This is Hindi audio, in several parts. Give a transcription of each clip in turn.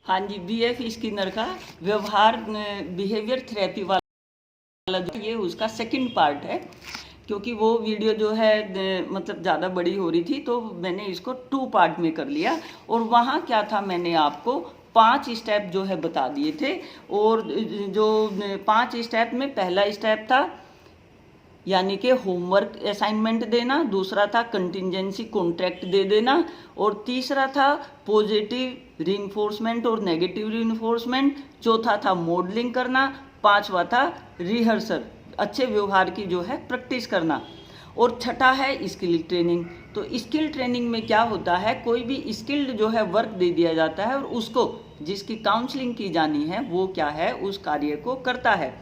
हाँ जी, बीएफ स्किनर का व्यवहार बिहेवियर थेरेपी वाला जो ये उसका सेकंड पार्ट है, क्योंकि वो वीडियो जो है मतलब ज़्यादा बड़ी हो रही थी तो मैंने इसको 2 पार्ट में कर लिया। और वहाँ क्या था, मैंने आपको 5 स्टेप जो है बता दिए थे। और जो 5 स्टेप में पहला स्टेप था यानी कि होमवर्क असाइनमेंट देना, दूसरा था कंटिजेंसी कॉन्ट्रैक्ट दे देना, और तीसरा था पॉजिटिव रीइंफोर्समेंट और नेगेटिव रीइंफोर्समेंट, चौथा था मॉडलिंग करना, पांचवा था रिहर्सल अच्छे व्यवहार की जो है प्रैक्टिस करना, और छठा है स्किल ट्रेनिंग। तो स्किल ट्रेनिंग में क्या होता है, कोई भी स्किल्ड जो है वर्क दे दिया जाता है और उसको जिसकी काउंसलिंग की जानी है वो क्या है उस कार्य को करता है।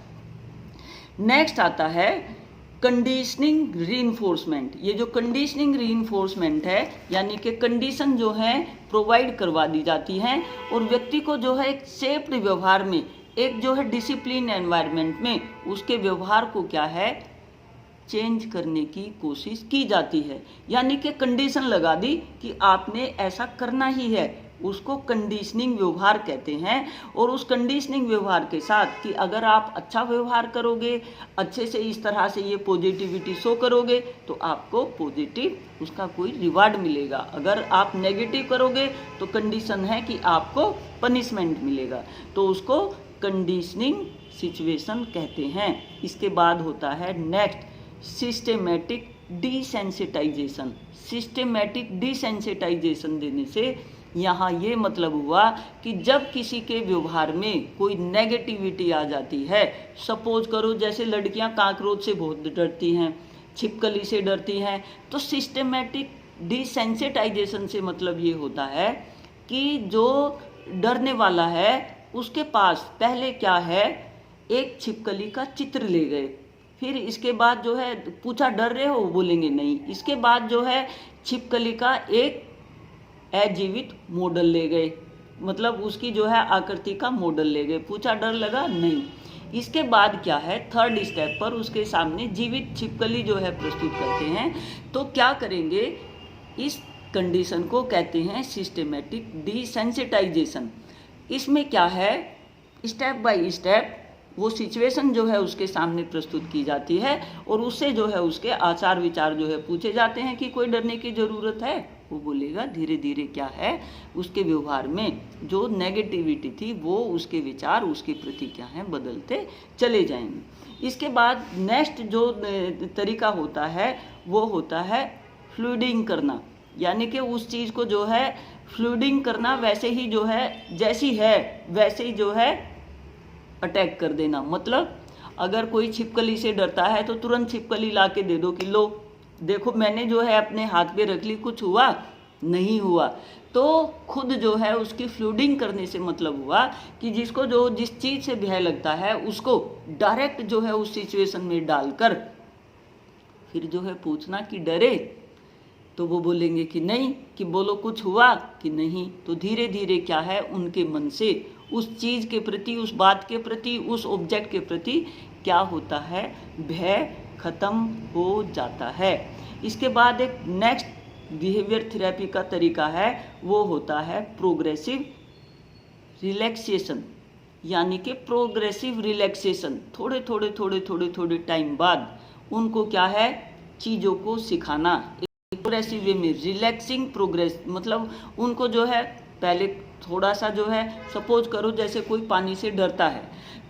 नेक्स्ट आता है कंडीशनिंग रीइंफोर्समेंट। ये जो कंडीशनिंग रीइंफोर्समेंट है यानी कि कंडीशन जो है प्रोवाइड करवा दी जाती हैं और व्यक्ति को जो है एक सेफ्ड व्यवहार में, एक जो है डिसिप्लिन एनवायरनमेंट में उसके व्यवहार को क्या है चेंज करने की कोशिश की जाती है। यानी कि कंडीशन लगा दी कि आपने ऐसा करना ही है, उसको कंडीशनिंग व्यवहार कहते हैं। और उस कंडीशनिंग व्यवहार के साथ कि अगर आप अच्छा व्यवहार करोगे, अच्छे से इस तरह से ये पॉजिटिविटी शो करोगे तो आपको पॉजिटिव उसका कोई रिवार्ड मिलेगा। अगर आप नेगेटिव करोगे तो कंडीशन है कि आपको पनिशमेंट मिलेगा, तो उसको कंडीशनिंग सिचुएशन कहते हैं। इसके बाद होता है next systematic desensitisation. Systematic desensitisation देने से यहाँ ये मतलब हुआ कि जब किसी के व्यवहार में कोई नेगेटिविटी आ जाती है, सपोज करो जैसे लड़कियाँ काकरोच से बहुत डरती हैं, छिपकली से डरती हैं, तो सिस्टेमेटिक डिसेंसिटाइजेशन से मतलब ये होता है कि जो डरने वाला है उसके पास पहले क्या है एक छिपकली का चित्र ले गए, फिर इसके बाद जो है पूछा डर रहे हो, बोलेंगे नहीं, इसके बाद जो है छिपकली का एक अजीवित मॉडल ले गए, मतलब उसकी जो है आकृति का मॉडल ले गए, पूछा डर लगा नहीं। इसके बाद क्या है थर्ड स्टेप पर उसके सामने जीवित छिपकली जो है प्रस्तुत करते हैं, तो क्या करेंगे, इस कंडीशन को कहते हैं सिस्टेमेटिक डिसेंसिटाइजेशन। इसमें क्या है स्टेप बाय स्टेप वो सिचुएशन जो है उसके सामने प्रस्तुत की जाती है और उससे जो है उसके आचार विचार जो है पूछे जाते हैं कि कोई डरने की ज़रूरत है, वो बोलेगा धीरे धीरे क्या है उसके व्यवहार में जो नेगेटिविटी थी वो उसके विचार उसके प्रति क्या है बदलते चले जाएंगे। इसके बाद नेक्स्ट जो तरीका होता है वो होता है फ्लूइडिंग करना, यानी कि उस चीज़ को जो है फ्लूइडिंग करना, वैसे ही जो है जैसी है वैसे ही जो है अटैक कर देना। मतलब अगर कोई छिपकली से डरता है तो तुरंत छिपकली ला के दे दो कि लो देखो मैंने जो है अपने हाथ पे रख ली, कुछ हुआ नहीं हुआ। तो खुद जो है उसकी फ्लूडिंग करने से मतलब हुआ कि जिसको जो जिस चीज़ से भय लगता है उसको डायरेक्ट जो है उस सिचुएशन में डालकर फिर जो है पूछना कि डरे, तो वो बोलेंगे कि नहीं, कि बोलो कुछ हुआ कि नहीं, तो धीरे धीरे क्या है उनके मन से उस चीज़ के प्रति, उस बात के प्रति, उस ऑब्जेक्ट के प्रति क्या होता है भय खत्म हो जाता है। इसके बाद एक नेक्स्ट बिहेवियर थेरेपी का तरीका है वो होता है प्रोग्रेसिव रिलैक्सेशन, यानी कि प्रोग्रेसिव रिलैक्सेशन थोड़े थोड़े टाइम बाद उनको क्या है चीज़ों को सिखाना प्रोग्रेसिव वे में। रिलैक्सिंग प्रोग्रेस मतलब उनको जो है पहले थोड़ा सा जो है सपोज करो जैसे कोई पानी से डरता है,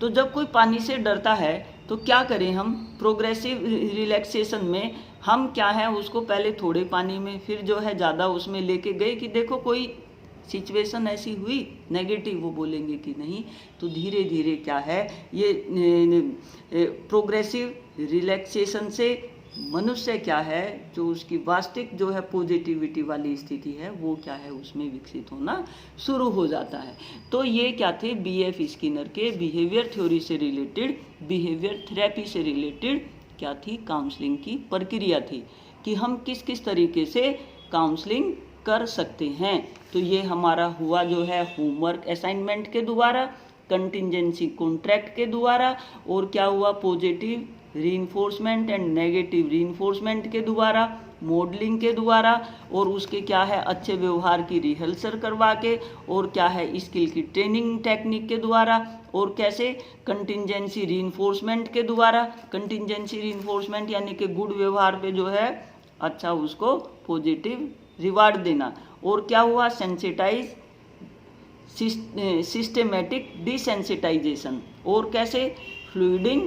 तो जब कोई पानी से डरता है तो क्या करें हम प्रोग्रेसिव रिलैक्सेशन में, हम क्या है उसको पहले थोड़े पानी में फिर जो है ज़्यादा उसमें लेके गए कि देखो कोई सिचुएशन ऐसी हुई नेगेटिव, वो बोलेंगे कि नहीं, तो धीरे धीरे क्या है ये प्रोग्रेसिव रिलैक्सेशन से मनुष्य क्या है जो उसकी वास्तविक जो है पॉजिटिविटी वाली स्थिति है वो क्या है उसमें विकसित होना शुरू हो जाता है। तो ये क्या थे बीएफ स्किनर के बिहेवियर थ्योरी से रिलेटेड, बिहेवियर थेरेपी से रिलेटेड क्या थी काउंसलिंग की प्रक्रिया थी कि हम किस किस तरीके से काउंसलिंग कर सकते हैं। तो ये हमारा हुआ जो है होमवर्क असाइनमेंट के द्वारा, कंटिजेंसी कॉन्ट्रैक्ट के द्वारा, और क्या हुआ positive reinforcement and negative reinforcement के द्वारा, मॉडलिंग के द्वारा, और उसके क्या है अच्छे व्यवहार की रिहर्सल करवा के, और क्या है स्किल की ट्रेनिंग टेक्निक के द्वारा, और कैसे कंटिजेंसी रीइंफोर्समेंट के द्वारा। कंटिजेंसी रीइंफोर्समेंट यानी कि गुड व्यवहार पे जो है अच्छा उसको पॉजिटिव रिवार्ड देना। और क्या हुआ, सेंसिटाइज सिस्टेमेटिक डिसेंसिटाइजेशन, और कैसे फ्लूइडिंग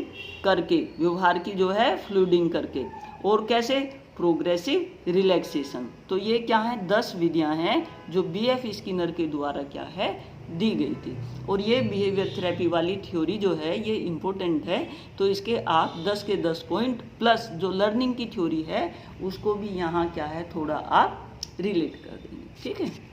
करके, व्यवहार की जो है फ्लूइडिंग करके, और कैसे प्रोग्रेसिव रिलैक्सेशन। तो ये क्या है 10 विधियां हैं जो BF स्किनर के द्वारा क्या है दी गई थी। और ये बिहेवियर थेरेपी वाली थ्योरी जो है ये इम्पोर्टेंट है, तो इसके आप 10 के 10 पॉइंट प्लस जो लर्निंग की थ्योरी है उसको भी यहाँ क्या है थोड़ा आप रिलेट कर देंगे, ठीक है।